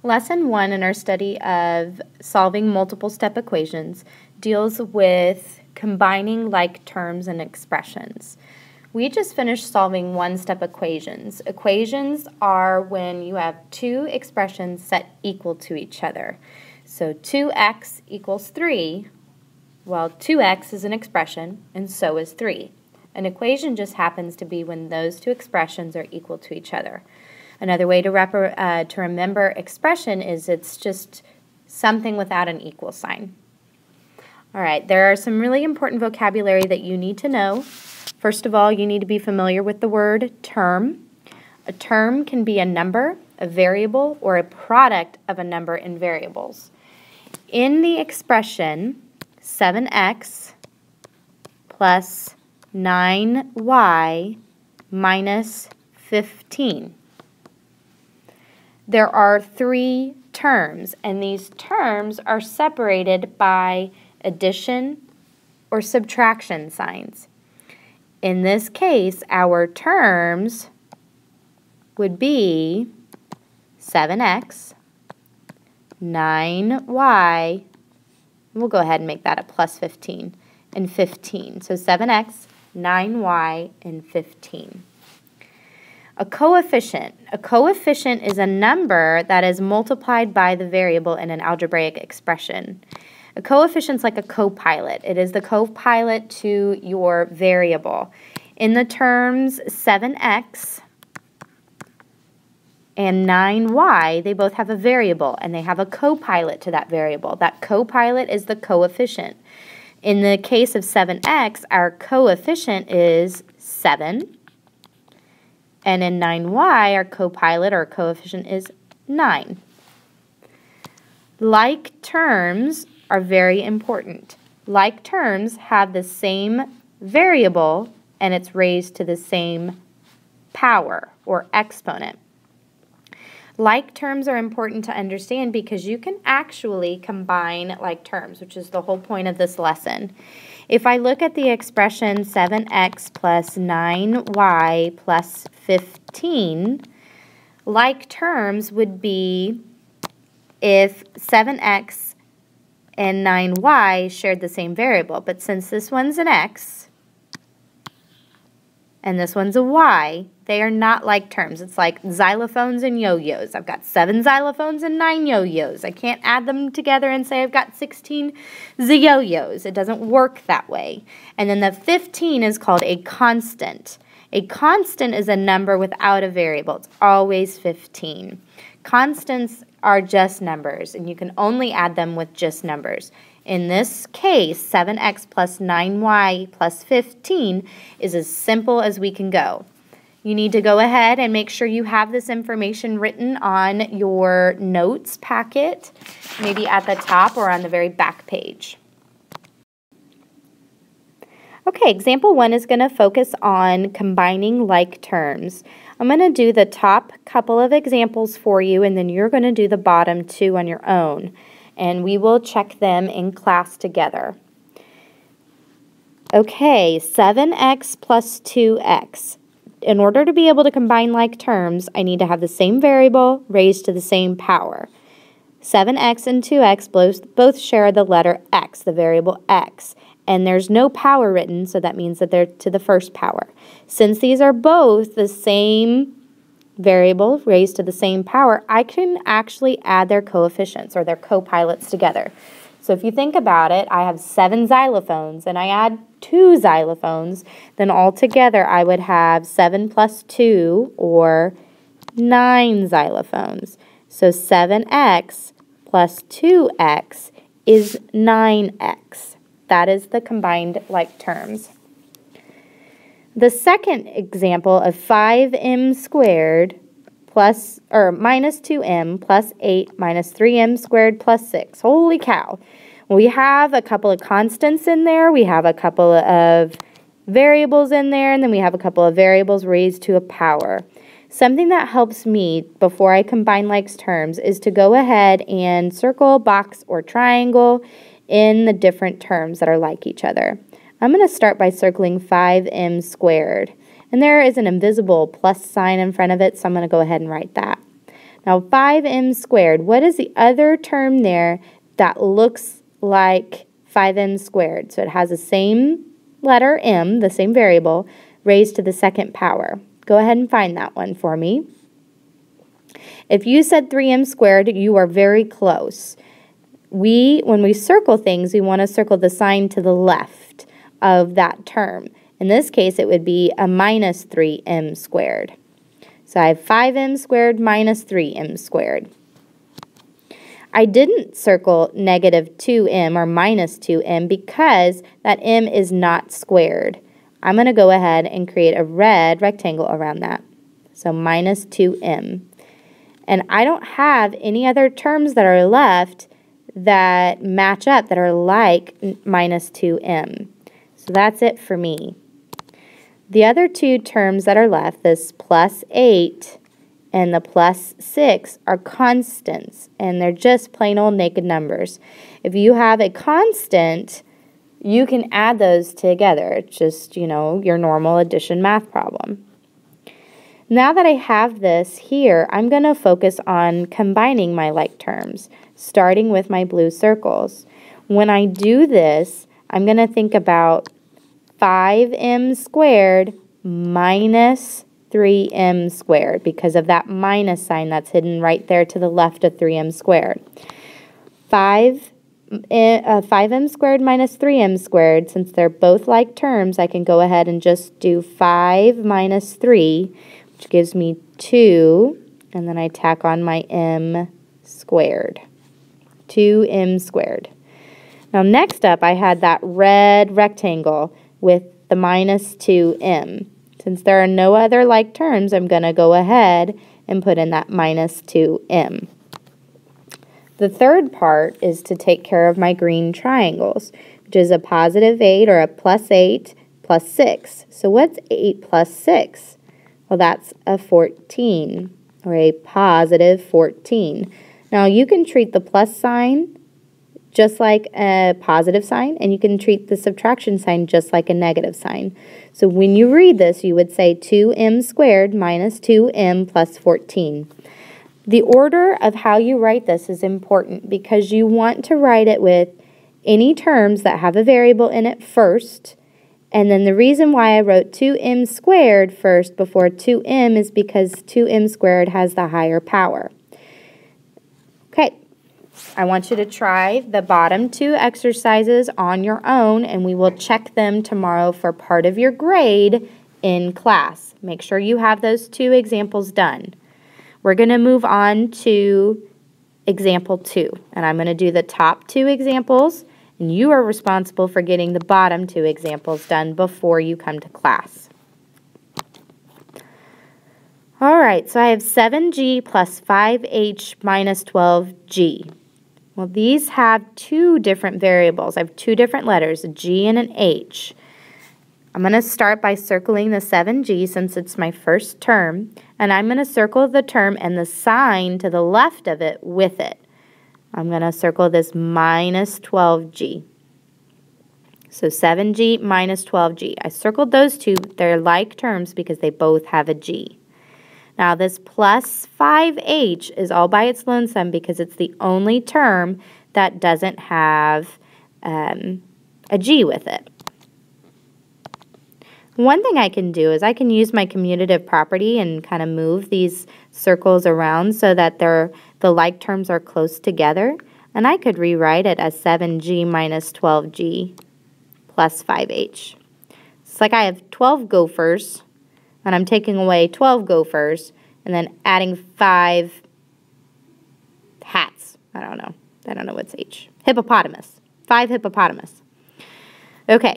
Lesson 1 in our study of solving multiple step equations deals with combining like terms and expressions. We just finished solving one-step equations. Equations are when you have two expressions set equal to each other. So 2x equals 3, well 2x is an expression and so is 3. An equation just happens to be when those two expressions are equal to each other. Another way to remember expression is it's just something without an equal sign. All right, there are some really important vocabulary that you need to know. First of all, you need to be familiar with the word term. A term can be a number, a variable, or a product of a number and variables. In the expression 7x plus 9y minus 15, there are three terms, and these terms are separated by addition or subtraction signs. In this case, our terms would be 7x, 9y, we'll go ahead and make that a plus 15, and 15. So 7x, 9y, and 15. A coefficient. A coefficient is a number that is multiplied by the variable in an algebraic expression. A coefficient is like a co-pilot. It is the co-pilot to your variable. In the terms 7x and 9y, they both have a variable, and they have a co-pilot to that variable. That co-pilot is the coefficient. In the case of 7x, our coefficient is 7. And in 9y, our co-pilot or coefficient is 9. Like terms are very important. Like terms have the same variable and it's raised to the same power or exponent. Like terms are important to understand because you can actually combine like terms, which is the whole point of this lesson. If I look at the expression 7x plus 9y plus 15, like terms would be if 7x and 9y shared the same variable. But since this one's an x and this one's a y, they are not like terms. It's like xylophones and yo-yos. I've got 7 xylophones and 9 yo-yos. I can't add them together and say I've got 16 yo-yos. It doesn't work that way. And then the 15 is called a constant. A constant is a number without a variable. It's always 15. Constants are just numbers, and you can only add them with just numbers. In this case, 7x plus 9y plus 15 is as simple as we can go. You need to go ahead and make sure you have this information written on your notes packet, maybe at the top or on the very back page. Okay, example 1 is going to focus on combining like terms. I'm going to do the top couple of examples for you, and then you're going to do the bottom 2 on your own. And we will check them in class together. Okay, 7x plus 2x. In order to be able to combine like terms, I need to have the same variable raised to the same power. 7x and 2x both share the letter x, the variable x. And there's no power written, so that means that they're to the first power. Since these are both the same variable raised to the same power, I can actually add their coefficients or their co-pilots together. So if you think about it, I have 7 xylophones and I add 2 xylophones, then altogether I would have 7 plus 2 or 9 xylophones. So 7x plus 2x is 9x. That is the combined like terms. The second example of 5m squared minus 2m plus 8 minus 3m squared plus 6. Holy cow. We have a couple of constants in there. We have a couple of variables in there, and then we have a couple of variables raised to a power. Something that helps me before I combine like terms is to go ahead and circle, box, or triangle in the different terms that are like each other. I'm going to start by circling 5m squared. And there is an invisible plus sign in front of it, so I'm going to go ahead and write that. Now 5m squared, what is the other term there that looks like 5m squared? So it has the same letter m, the same variable, raised to the second power. Go ahead and find that one for me. If you said 3m squared, you are very close. When we circle things, we want to circle the sign to the left of that term. In this case, it would be a minus 3m squared. So I have 5m squared minus 3m squared. I didn't circle negative 2m or minus 2m because that m is not squared. I'm going to go ahead and create a red rectangle around that. So minus 2m. And I don't have any other terms that are left that match up that are like minus 2m. So that's it for me. The other two terms that are left, this plus 8 and the plus 6, are constants, and they're just plain old naked numbers. If you have a constant, you can add those together. It's just, you know, your normal addition math problem. Now that I have this here, I'm going to focus on combining my like terms, starting with my blue circles. When I do this, I'm going to think about 5m squared minus 3m squared because of that minus sign that's hidden right there to the left of 3m squared. 5m squared minus 3m squared, since they're both like terms, I can go ahead and just do 5 minus 3, which gives me 2, and then I tack on my m squared. 2m squared. Now next up, I had that red rectangle with the minus 2m. Since there are no other like terms, I'm going to go ahead and put in that minus 2m. The third part is to take care of my green triangles, which is a positive 8 or a plus 8 plus 6. So what's 8 plus 6? Well, that's a 14, or a positive 14. Now you can treat the plus sign just like a positive sign, and you can treat the subtraction sign just like a negative sign. So when you read this, you would say 2m squared minus 2m plus 14. The order of how you write this is important because you want to write it with any terms that have a variable in it first, and then the reason why I wrote 2m squared first before 2m is because 2m squared has the higher power. Okay. I want you to try the bottom two exercises on your own, and we will check them tomorrow for part of your grade in class. Make sure you have those two examples done. We're going to move on to example 2, and I'm going to do the top 2 examples, and you are responsible for getting the bottom 2 examples done before you come to class. All right, so I have 7g plus 5h minus 12g. Well, these have two different variables. I have two different letters, a G and an H. I'm going to start by circling the 7G since it's my first term, and I'm going to circle the term and the sign to the left of it with it. I'm going to circle this minus 12G. So 7G minus 12G. I circled those two. They're like terms because they both have a G. Now this plus 5h is all by its lonesome because it's the only term that doesn't have a g with it. One thing I can do is I can use my commutative property and kind of move these circles around so that the like terms are close together. And I could rewrite it as 7g minus 12g plus 5h. It's like I have 12 gophers, and I'm taking away 12 gophers and then adding 5 hats. I don't know what's H. Hippopotamus. 5 hippopotamus. Okay,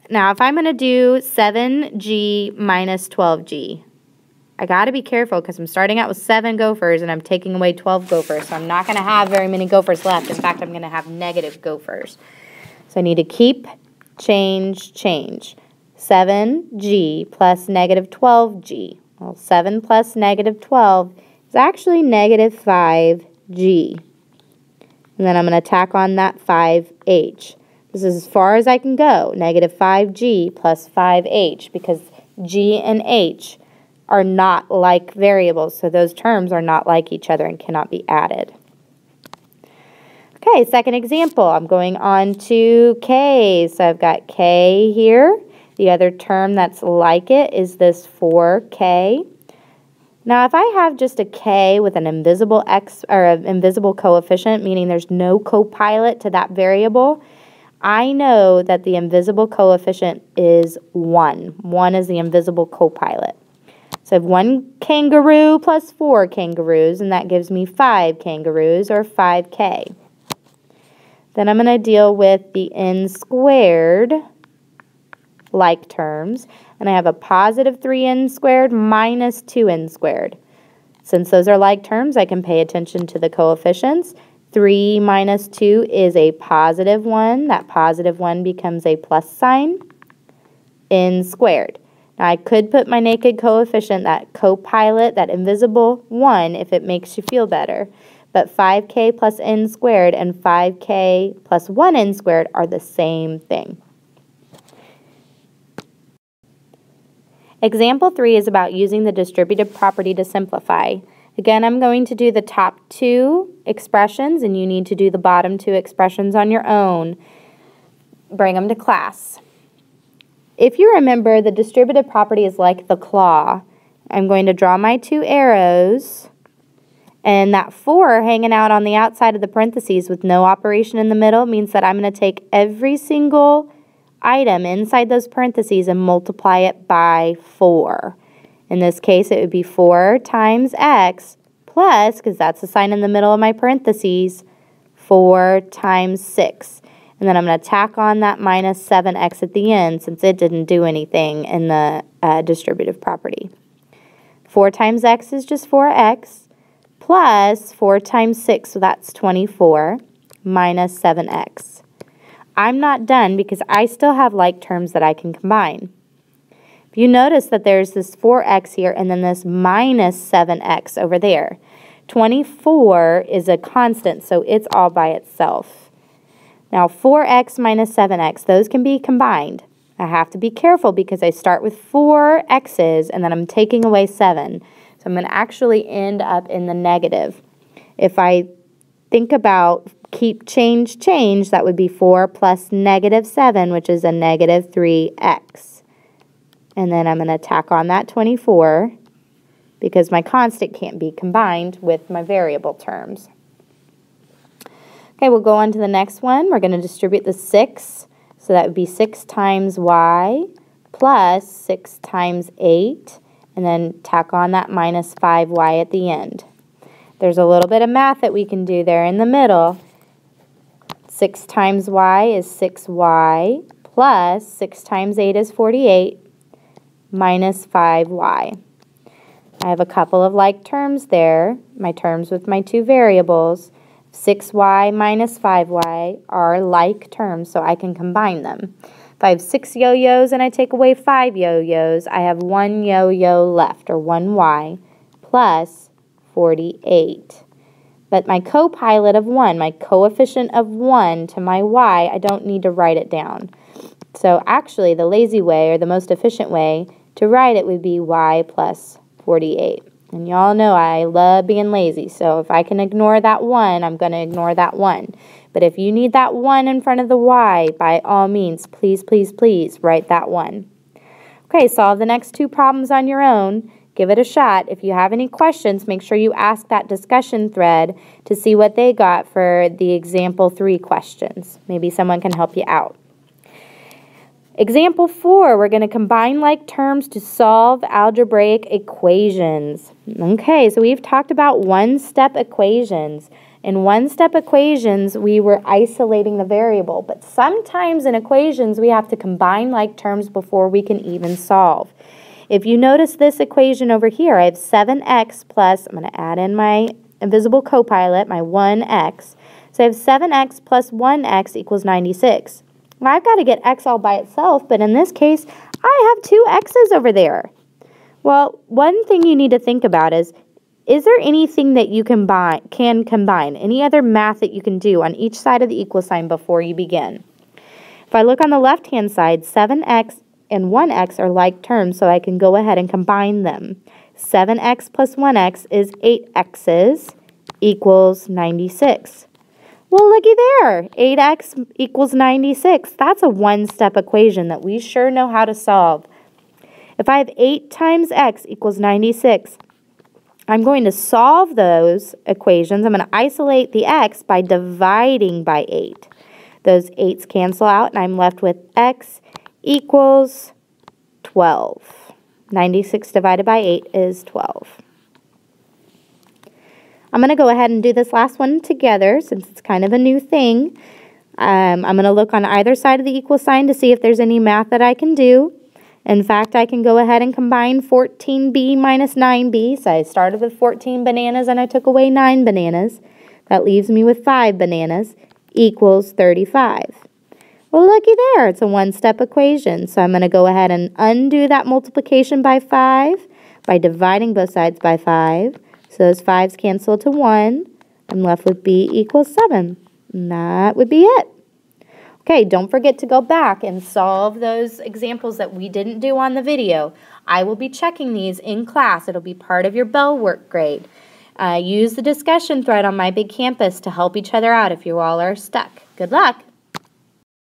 now if I'm going to do 7g minus 12g, I got to be careful because I'm starting out with 7 gophers and I'm taking away 12 gophers, so I'm not going to have very many gophers left. In fact, I'm going to have negative gophers. So I need to keep, change, change. 7g plus negative 12g. Well, 7 plus negative 12 is actually negative 5g. And then I'm going to tack on that 5h. This is as far as I can go, negative 5g plus 5h, because g and h are not like variables, so those terms are not like each other and cannot be added. Okay, second example, I'm going on to k. So I've got k here. The other term that's like it is this 4k. Now, if I have just a k with an invisible x or an invisible coefficient, meaning there's no copilot to that variable, I know that the invisible coefficient is 1. 1 is the invisible copilot. So I have 1 kangaroo plus 4 kangaroos, and that gives me 5 kangaroos, or 5k. Then I'm going to deal with the n squared like terms, and I have a positive 3n squared minus 2n squared. Since those are like terms, I can pay attention to the coefficients. 3 minus 2 is a positive 1. That positive 1 becomes a plus sign, n squared. Now I could put my naked coefficient, that copilot, that invisible 1, if it makes you feel better. But 5k plus n squared and 5k plus 1n squared are the same thing. Example 3 is about using the distributive property to simplify. Again, I'm going to do the top 2 expressions, and you need to do the bottom 2 expressions on your own. Bring them to class. If you remember, the distributive property is like the claw. I'm going to draw my 2 arrows, and that 4 hanging out on the outside of the parentheses with no operation in the middle means that I'm going to take every single item inside those parentheses and multiply it by 4. In this case, it would be 4 times x plus, because that's the sign in the middle of my parentheses, 4 times 6. And then I'm going to tack on that minus 7x at the end since it didn't do anything in the distributive property. 4 times x is just 4x plus 4 times 6, so that's 24, minus 7x. I'm not done because I still have like terms that I can combine. If you notice that there's this 4x here and then this minus 7x over there. 24 is a constant, so it's all by itself. Now 4x minus 7x, those can be combined. I have to be careful because I start with 4 x's and then I'm taking away 7. So I'm going to actually end up in the negative. If I think about keep change, that would be 4 plus negative 7, which is a negative 3x. And then I'm going to tack on that 24 because my constant can't be combined with my variable terms. Okay, we'll go on to the next one. We're going to distribute the 6. So that would be 6 times y plus 6 times 8. And then tack on that minus 5y at the end. There's a little bit of math that we can do there in the middle. 6 times y is 6y plus 6 times 8 is 48 minus 5y. I have a couple of like terms there, my terms with my 2 variables. 6y minus 5y are like terms, so I can combine them. If I have 6 yo-yos and I take away 5 yo-yos, I have 1 yo-yo left, or 1y, plus 48. But my copilot of 1, my coefficient of 1 to my y, I don't need to write it down. So actually, the lazy way, or the most efficient way to write it would be y plus 48. And y'all know I love being lazy, so if I can ignore that 1, I'm going to ignore that 1. But if you need that 1 in front of the y, by all means, please, please, please write that 1. Okay, solve the next 2 problems on your own. Give it a shot. If you have any questions, make sure you ask that discussion thread to see what they got for the example 3 questions. Maybe someone can help you out. Example 4, we're going to combine like terms to solve algebraic equations. Okay, so we've talked about one-step equations. In one-step equations, we were isolating the variable, but sometimes in equations, we have to combine like terms before we can even solve. If you notice this equation over here, I have 7x plus, I'm going to add in my invisible copilot, my 1x. So I have 7x plus 1x equals 96. Well, I've got to get x all by itself, but in this case, I have 2 x's over there. Well, one thing you need to think about is there anything that you can combine, any other math that you can do on each side of the equal sign before you begin? If I look on the left-hand side, 7x and 1x are like terms, so I can go ahead and combine them. 7x plus 1x is 8x's equals 96. Well, looky there. 8x equals 96. That's a one-step equation that we sure know how to solve. If I have 8 times x equals 96, I'm going to solve those equations. I'm going to isolate the x by dividing by 8. Those 8's cancel out, and I'm left with x equals 12. 96 divided by 8 is 12. I'm going to go ahead and do this last one together since it's kind of a new thing. I'm going to look on either side of the equal sign to see if there's any math that I can do. In fact, I can go ahead and combine 14b minus 9b. So I started with 14 bananas and I took away 9 bananas. That leaves me with 5 bananas equals 35. Well, looky there. It's a one-step equation. So I'm going to go ahead and undo that multiplication by 5 by dividing both sides by 5. So those 5's cancel to 1. I'm left with b equals 7. And that would be it. Okay, don't forget to go back and solve those examples that we didn't do on the video. I will be checking these in class. It'll be part of your Bell work grade. Use the discussion thread on My Big Campus to help each other out if you all are stuck. Good luck.